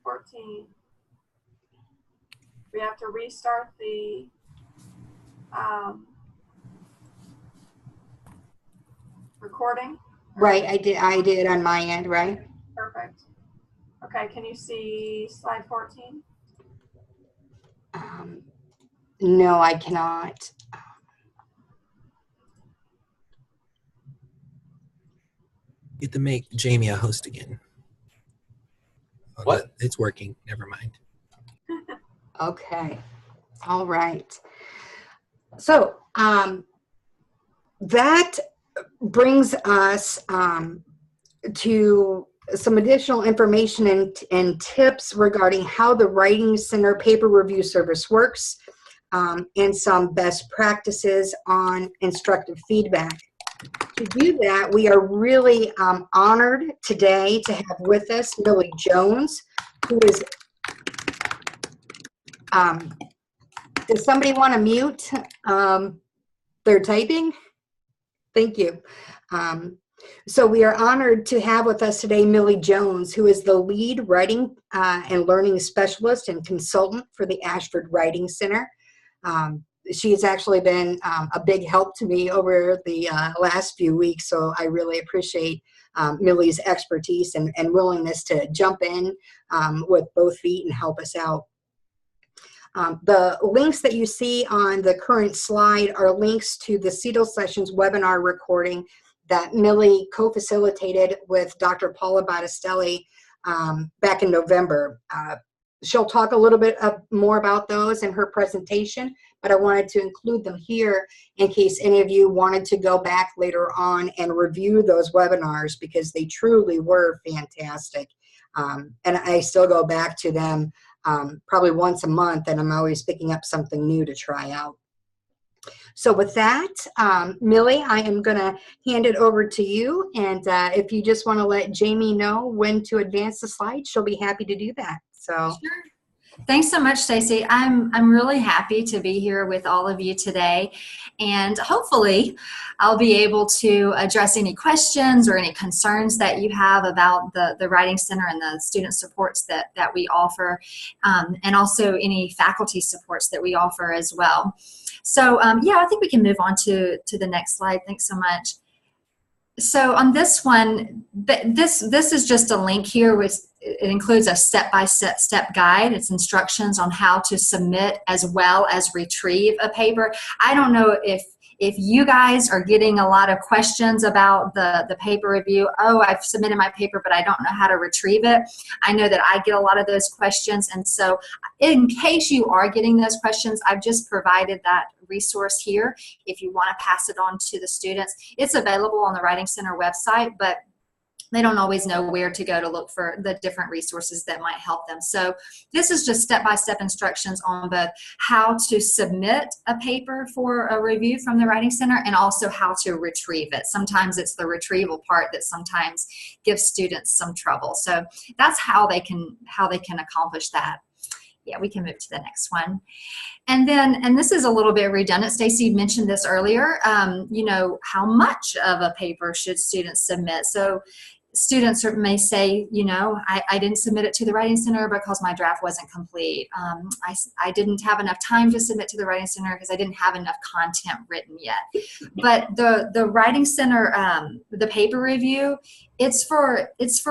14. We have to restart the recording. Right, I did on my end, right? Perfect. Okay, can you see slide 14? No, I cannot. You have to make Jamie a host again. Oh, What? It's working. Never mind. Okay. All right. So that brings us to some additional information and tips regarding how the Writing Center paper review service works, and some best practices on instructive feedback. To do that, we are really honored today to have with us Millie Jones, who is, does somebody want to mute? They're typing? Thank you. So we are honored to have with us today Millie Jones, who is the lead writing and learning specialist and consultant for the Ashford Writing Center. She has actually been a big help to me over the last few weeks, so I really appreciate Millie's expertise and willingness to jump in with both feet and help us out. The links that you see on the current slide are links to the CETL Sessions webinar recording that Millie co-facilitated with Dr. Paula Battistelli back in November. She'll talk a little bit more about those in her presentation, but I wanted to include them here in case any of you wanted to go back later on and review those webinars, because they truly were fantastic. And I still go back to them probably once a month, and I'm always picking up something new to try out. So with that, Millie, I am going to hand it over to you. And if you just want to let Jamie know when to advance the slide, she'll be happy to do that. So. Sure. Thanks so much, Stacy. I'm really happy to be here with all of you today, and hopefully I'll be able to address any questions or any concerns that you have about the Writing Center and the student supports that we offer, and also any faculty supports that we offer as well. So yeah, I think we can move on to the next slide. Thanks so much. So on this one, this is just a link here with, it includes a step-by-step guide. It's instructions on how to submit as well as retrieve a paper. I don't know if you guys are getting a lot of questions about the paper review. Oh, I've submitted my paper, but I don't know how to retrieve it. I know that I get a lot of those questions. And so in case you are getting those questions, I've just provided that resource here if you want to pass it on to the students. It's available on the Writing Center website, but they don't always know where to go to look for the different resources that might help them. So this is just step-by-step instructions on both how to submit a paper for a review from the Writing Center and also how to retrieve it. Sometimes it's the retrieval part that sometimes gives students some trouble. So that's how they can accomplish that. Yeah, we can move to the next one. And then, and this is a little bit redundant, Stacy mentioned this earlier, you know, how much of a paper should students submit? So students may say, you know, I didn't submit it to the Writing Center because my draft wasn't complete. I didn't have enough time to submit to the Writing Center because I didn't have enough content written yet. But the Writing Center, the paper review, it's for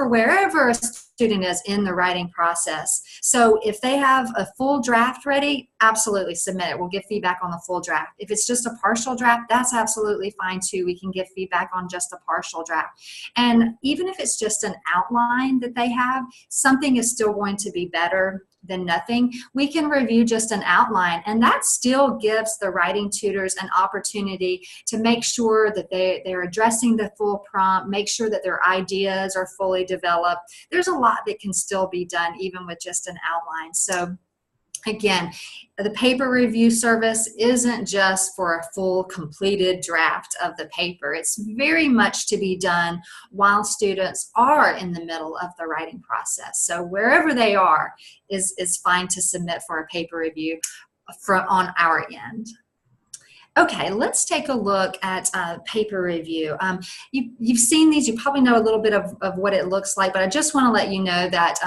wherever a student is in the writing process. So if they have a full draft ready, absolutely submit it. We'll give feedback on the full draft. If it's just a partial draft, that's absolutely fine too. We can give feedback on just a partial draft. And even if it's just an outline that they have, something is still going to be better than nothing. We can review just an outline, and that still gives the writing tutors an opportunity to make sure that they're addressing the full prompt, make sure that their ideas are fully developed. There's a lot that can still be done even with just an outline. So again, the paper review service isn't just for a full completed draft of the paper. It's very much to be done while students are in the middle of the writing process. So wherever they are is fine to submit for a paper review on our end. Okay, let's take a look at paper review. You've seen these, you probably know a little bit of what it looks like, but I just want to let you know that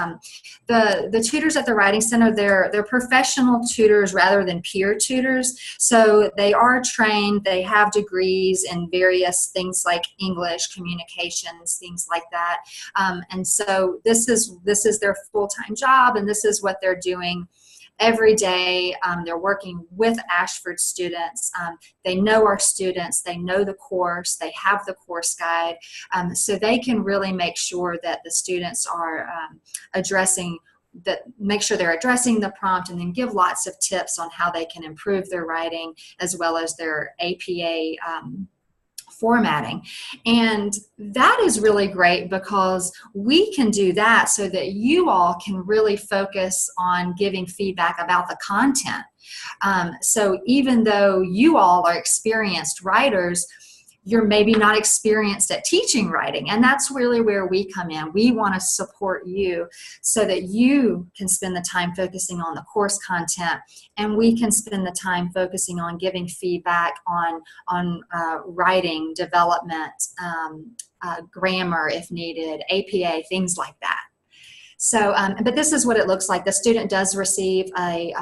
the tutors at the Writing Center, they're professional tutors rather than peer tutors. So they are trained, they have degrees in various things like English, communications, things like that. And so this is their full-time job, and this is what they're doing every day. They're working with Ashford students. They know our students, they know the course, they have the course guide, so they can really make sure that the students are make sure they're addressing the prompt, and then give lots of tips on how they can improve their writing as well as their APA formatting. And that is really great because we can do that so that you all can really focus on giving feedback about the content. So even though you all are experienced writers, you're maybe not experienced at teaching writing, and that's really where we come in. We want to support you so that you can spend the time focusing on the course content, and we can spend the time focusing on giving feedback on writing, development, grammar if needed, APA, things like that. So, but this is what it looks like. The student does receive a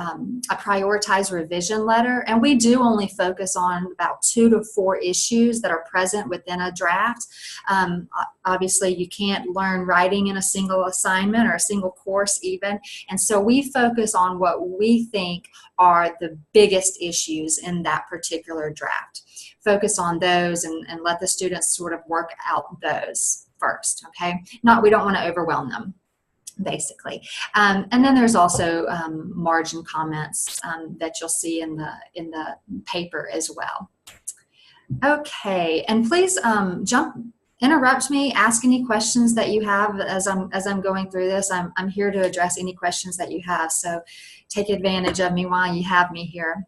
prioritized revision letter, and we do only focus on about 2 to 4 issues that are present within a draft. Obviously, you can't learn writing in a single assignment or a single course even, and so we focus on what we think are the biggest issues in that particular draft. Focus on those and let the students sort of work out those first, okay? We don't want to overwhelm them, basically. And then there's also margin comments that you'll see in the paper as well. Okay, and please interrupt me, ask any questions that you have as I'm going through this. I'm here to address any questions that you have, so take advantage of me while you have me here.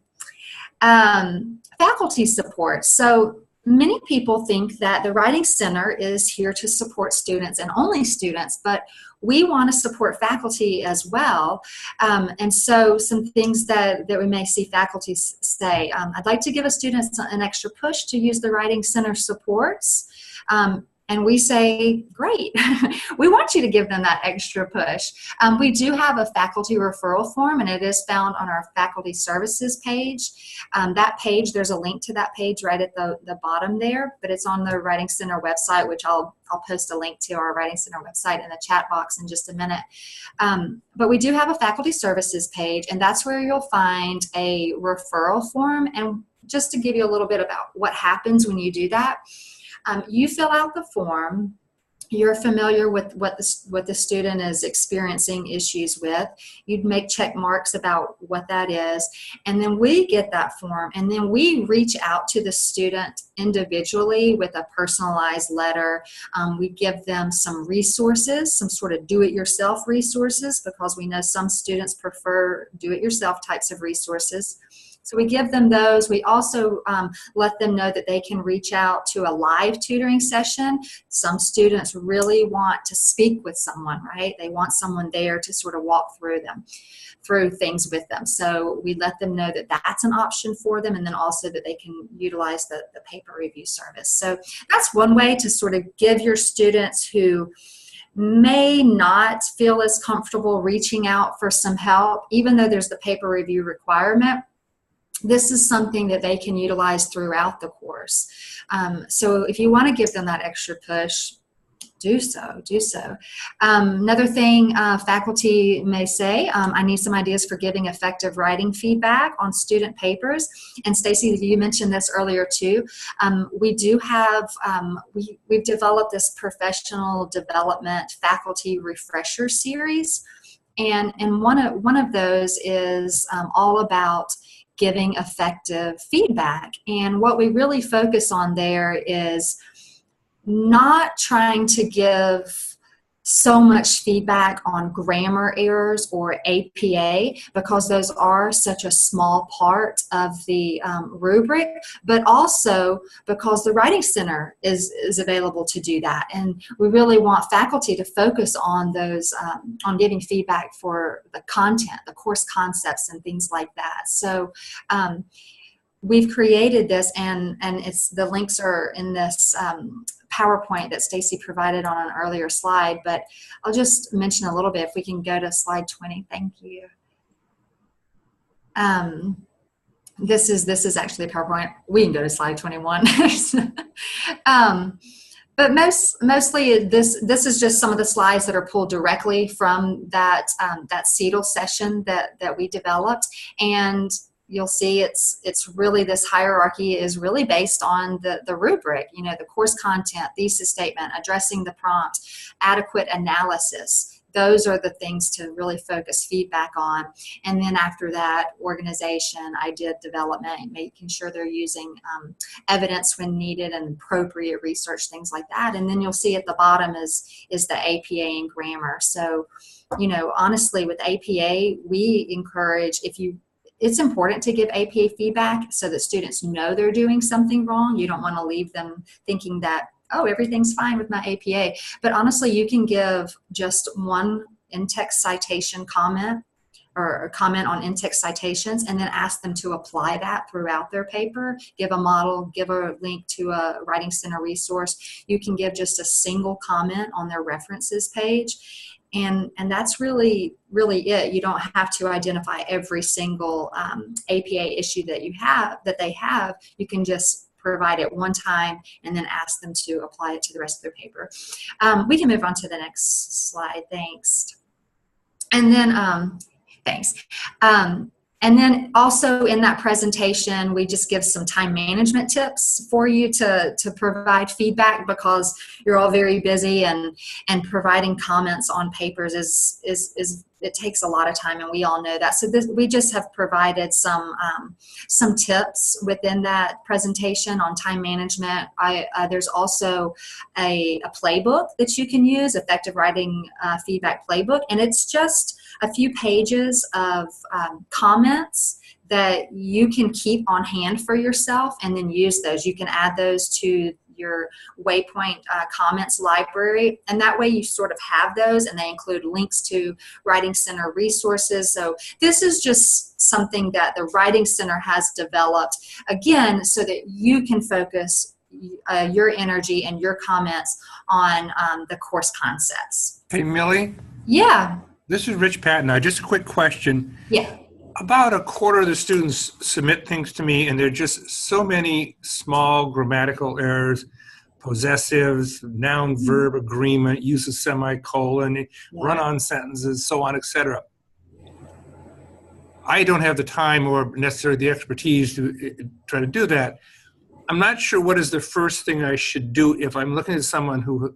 Faculty support. So many people think that the Writing Center is here to support students and only students, but we want to support faculty as well. And so some things that we may see faculty say, I'd like to give a student an extra push to use the Writing Center supports. And we say, great, we want you to give them that extra push. We do have a faculty referral form, and it is found on our faculty services page. That page, there's a link to that page right at the bottom there, but it's on the Writing Center website, which I'll post a link to our Writing Center website in the chat box in just a minute. But we do have a faculty services page, and that's where you'll find a referral form. And just to give you a little bit about what happens when you do that, you fill out the form. You're familiar with what the student is experiencing issues with. You'd make check marks about what that is, and then we get that form, and then we reach out to the student individually with a personalized letter. We give them some resources, some sort of do-it-yourself resources, because we know some students prefer do-it-yourself types of resources. So we give them those. We also let them know that they can reach out to a live tutoring session. Some students really want to speak with someone, right? They want someone there to sort of walk through things with them. So we let them know that that's an option for them, and then also that they can utilize the paper review service. So that's one way to sort of give your students who may not feel as comfortable reaching out for some help, even though there's the paper review requirement. This is something that they can utilize throughout the course. So if you want to give them that extra push, do so. Another thing faculty may say, I need some ideas for giving effective writing feedback on student papers. And Stacy, you mentioned this earlier too. We do have, we've developed this professional development faculty refresher series. And one of those is all about giving effective feedback. And what we really focus on there is not trying to give so much feedback on grammar errors or APA, because those are such a small part of the rubric, but also because the Writing Center is available to do that. And we really want faculty to focus on those, on giving feedback for the content, the course concepts and things like that. So we've created this, and it's the links are in this PowerPoint that Stacy provided on an earlier slide, but I'll just mention a little bit. If we can go to slide 20, thank you. This is actually a PowerPoint. We can go to slide 21. But mostly this is just some of the slides that are pulled directly from that CETL session that we developed, and you'll see it's really, this hierarchy is really based on the rubric, you know, the course content, thesis statement, addressing the prompt, adequate analysis. Those are the things to really focus feedback on. And then after that, organization, idea development, making sure they're using evidence when needed and appropriate research, things like that. And then you'll see at the bottom is the APA and grammar. So, you know, honestly, with APA, we encourage, it's important to give APA feedback so that students know they're doing something wrong. You don't want to leave them thinking that, oh, everything's fine with my APA. But honestly, you can give just one in-text citation comment or a comment on in-text citations, and then ask them to apply that throughout their paper. Give a model, give a link to a Writing Center resource. You can give just a single comment on their references page. And that's really it. You don't have to identify every single APA issue that they have. You can just provide it one time and then ask them to apply it to the rest of their paper. We can move on to the next slide. Thanks. And then, thanks. And then also in that presentation, we just give some time management tips for you to provide feedback, because you're all very busy, and providing comments on papers it takes a lot of time, and we all know that. So we just have provided some tips within that presentation on time management. There's also a playbook that you can use, Effective Writing Feedback Playbook, and it's just a few pages of comments that you can keep on hand for yourself and then use those. You can add those to your Waypoint comments library, and that way you sort of have those, and they include links to Writing Center resources. So this is just something that the Writing Center has developed, again, so that you can focus your energy and your comments on the course concepts. Hey, Millie? Yeah. This is Rich Patton. Just a quick question. Yeah. About a quarter of the students submit things to me, and there are just so many small grammatical errors, possessives, noun, verb, agreement, use of semicolon, run-on sentences, so on, etc. I don't have the time or necessarily the expertise to try to do that. I'm not sure what is the first thing I should do if I'm looking at someone who,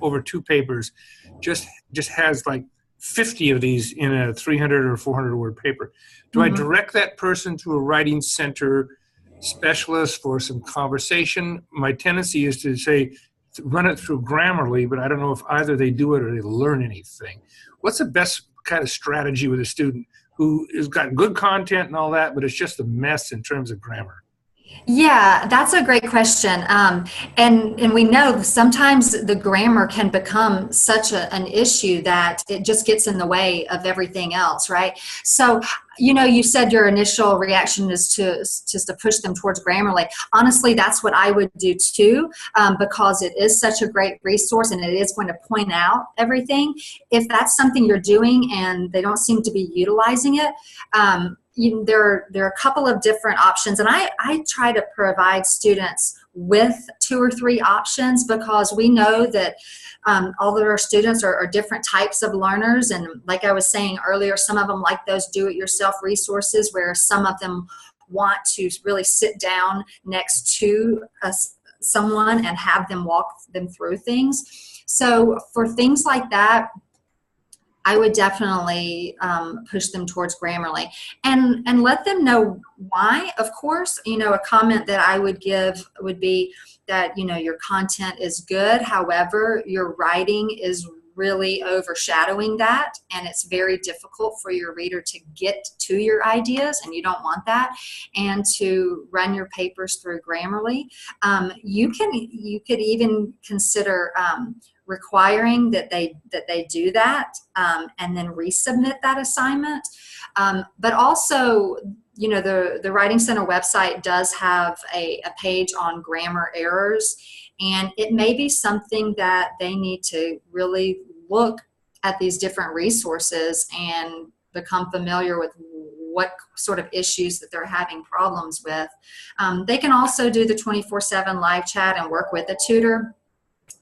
over 2 papers, just has like 50 of these in a 300 or 400 word paper. Do I direct that person to a Writing Center specialist for some conversation? My tendency is to say, run it through Grammarly, but I don't know if either they do it or they learn anything. What's the best kind of strategy with a student who has got good content and all that, but it's just a mess in terms of grammar? Yeah, that's a great question. And we know sometimes the grammar can become such an issue that it just gets in the way of everything else, right? So, you know, you said your initial reaction is just to push them towards Grammarly. Honestly, that's what I would do too, because it is such a great resource and it is going to point out everything. If that's something you're doing and they don't seem to be utilizing it, there are a couple of different options, and I try to provide students with 2 or 3 options, because we know that all of our students are different types of learners, and like I was saying earlier, some of them like those do-it-yourself resources, where some of them want to really sit down next to someone and have them walk them through things. So for things like that, I would definitely push them towards Grammarly and let them know why. Of course, you know, a comment that I would give would be that, you know, your content is good. However, your writing is really overshadowing that, and it's very difficult for your reader to get to your ideas, and you don't want that. And to run your papers through Grammarly, you could even consider requiring that they do that, and then resubmit that assignment. But also, you know, the Writing Center website does have a page on grammar errors, and it may be something that they need to really look at these different resources and become familiar with what sort of issues that they're having problems with. They can also do the 24/7 live chat and work with a tutor.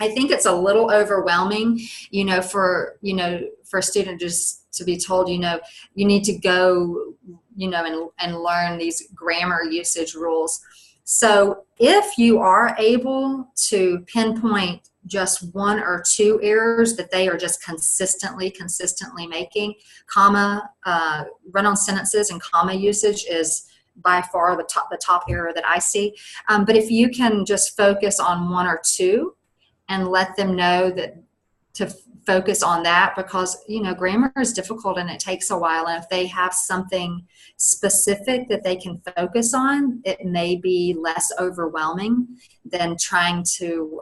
I think it's a little overwhelming, you know, for a student just to be told, you know, you need to go, you know, and learn these grammar usage rules. So if you are able to pinpoint just one or two errors that they are just consistently making, comma, run-on sentences and comma usage is by far the top error that I see. But if you can just focus on one or two and let them know that to focus on that, because, you know, grammar is difficult and it takes a while. And if they have something specific that they can focus on, it may be less overwhelming than trying to,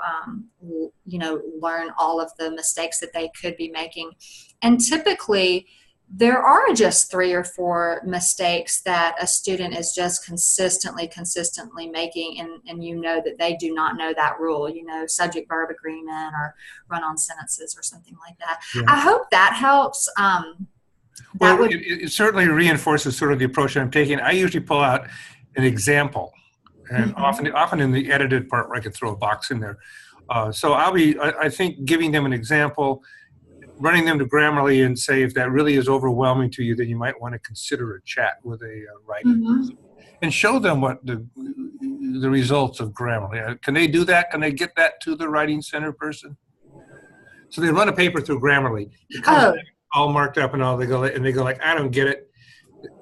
you know, learn all of the mistakes that they could be making. And typically, there are just 3 or 4 mistakes that a student is just consistently making, and you know that they do not know that rule, you know, subject-verb agreement or run-on sentences or something like that. Yeah. I hope that helps. Well, it certainly reinforces sort of the approach I'm taking. I usually pull out an example, and often in the edited part where I could throw a box in there. So I think giving them an example, running them to Grammarly and say, if that really is overwhelming to you, then you might want to consider a chat with a writing person and show them what the results of Grammarly. Can they do that? Can they get that to the Writing Center person? So they run a paper through Grammarly. It comes back all marked up and all. They go like, I don't get it.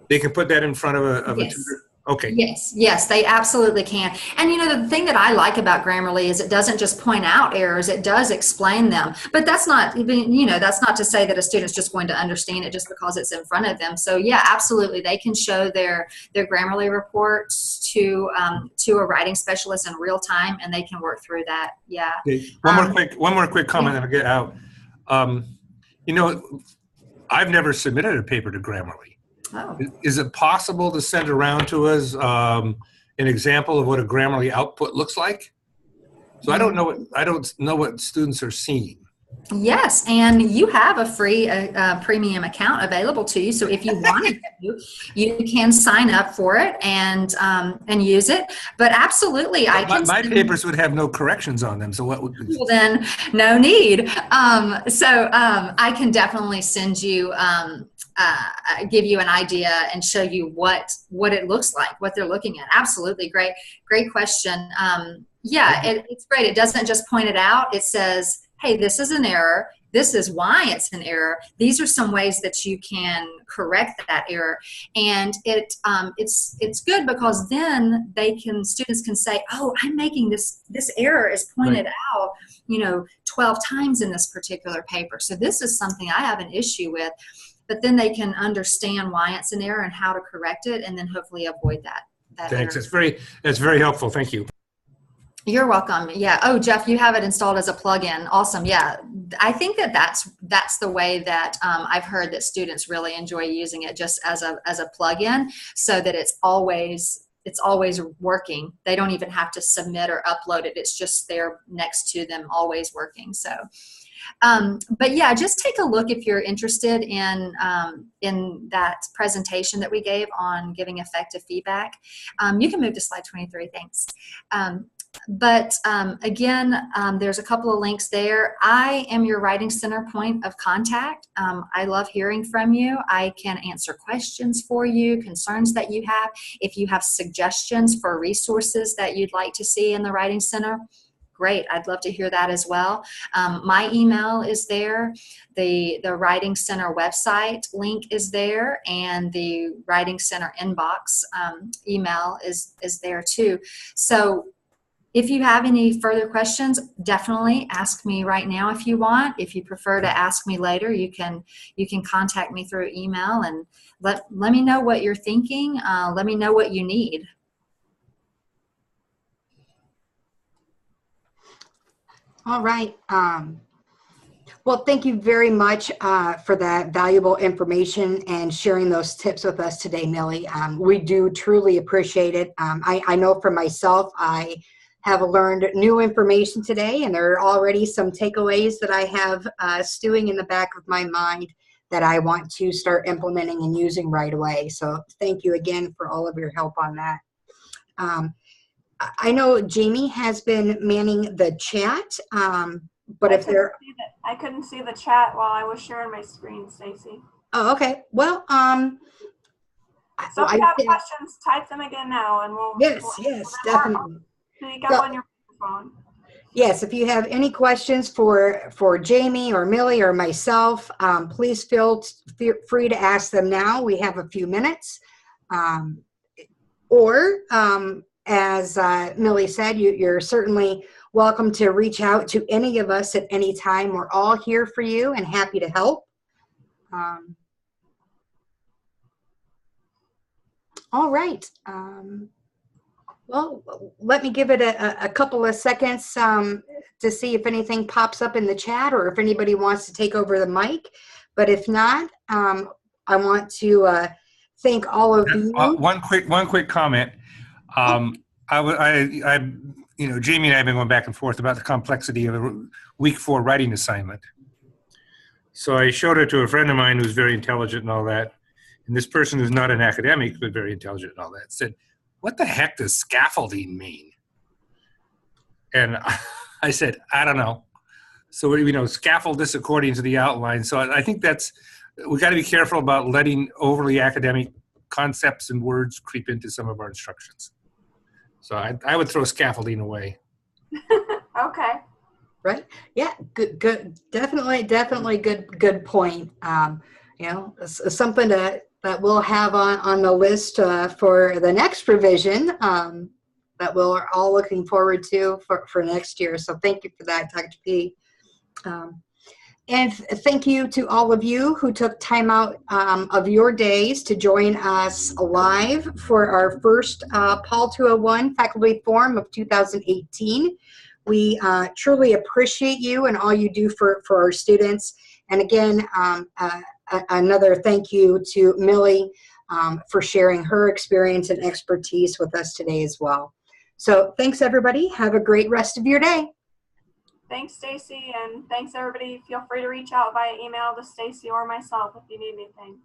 They can put that in front of a tutor. Okay. Yes, they absolutely can. And you know, the thing that I like about Grammarly is it doesn't just point out errors, it does explain them. But that's not even, you know, that's not to say that a student's just going to understand it just because it's in front of them. So yeah, absolutely, they can show their Grammarly reports to a writing specialist in real time, and they can work through that. Yeah. Okay. One more quick comment and I'll get out. You know, I've never submitted a paper to Grammarly. Oh. Is it possible to send around to us an example of what a Grammarly output looks like? So I don't know what students are seeing. Yes, and you have a free premium account available to you. So if you wanted to, you can sign up for it and use it. But absolutely, My papers would have no corrections on them. So what would? Well, then no need. I can definitely send you. Give you an idea and show you what it looks like, what they're looking at. Absolutely, great question. Yeah, it's great. It doesn't just point it out. It says, hey, this is an error. This is why it's an error. These are some ways that you can correct that error. And it's good because then students can say, oh, I'm making this error is pointed out, you know, 12 times in this particular paper. So this is something I have an issue with. But then they can understand why it's an error and how to correct it, and then hopefully avoid that Thanks. error. That's very helpful. Thank you. You're welcome. Yeah. Oh, Jeff, you have it installed as a plugin. Awesome. Yeah. I think that's the way that I've heard that students really enjoy using it, just as a plugin, so that it's always working. They don't even have to submit or upload it. It's just there next to them, always working. So. But yeah, just take a look if you're interested in that presentation that we gave on giving effective feedback. You can move to slide 23, thanks. Again, there's a couple of links there. I am your Writing Center point of contact. I love hearing from you. I can answer questions for you, concerns that you have. If you have suggestions for resources that you'd like to see in the Writing Center, great. I'd love to hear that as well. My email is there. The Writing Center website link is there, and the Writing Center inbox email is there too. So if you have any further questions, definitely ask me right now if you want. If you prefer to ask me later, you can contact me through email and let me know what you're thinking. Let me know what you need. All right. Well, thank you very much for that valuable information and sharing those tips with us today, Millie. We do truly appreciate it. I know for myself, I have learned new information today, and there are already some takeaways that I have stewing in the back of my mind that I want to start implementing and using right away. So thank you again for all of your help on that. I know Jamie has been manning the chat, but if there... I couldn't see the chat while I was sharing my screen, Stacy. Oh, okay. Well, So if you have questions, type them again now, and we'll. Yes, we'll yes, definitely. Speak up on your phone. Yes, if you have any questions for Jamie or Millie or myself, please feel free to ask them now. We have a few minutes. As Millie said, you're certainly welcome to reach out to any of us at any time. We're all here for you and happy to help. All right. Well, let me give it a couple of seconds to see if anything pops up in the chat or if anybody wants to take over the mic. But if not, I want to thank all of you. One quick comment. You know, Jamie and I have been going back and forth about the complexity of a week 4 writing assignment. So I showed it to a friend of mine who's very intelligent and all that. And this person who's not an academic, but very intelligent and all that, said, "What the heck does scaffolding mean?" And I said, "I don't know." So, you know, scaffold this according to the outline. So I think we got to be careful about letting overly academic concepts and words creep into some of our instructions. So I would throw scaffolding away. Okay. Right. Yeah. Good. Definitely good point. You know, something that we'll have on the list for the next revision that we're all looking forward to for next year. So thank you for that, Dr. P. And thank you to all of you who took time out of your days to join us live for our first Paul 201 Faculty Forum of 2018. We truly appreciate you and all you do for our students. And again, another thank you to Millie for sharing her experience and expertise with us today as well. So thanks, everybody. Have a great rest of your day. Thanks, Stacy, and thanks, everybody. Feel free to reach out via email to Stacy or myself if you need anything.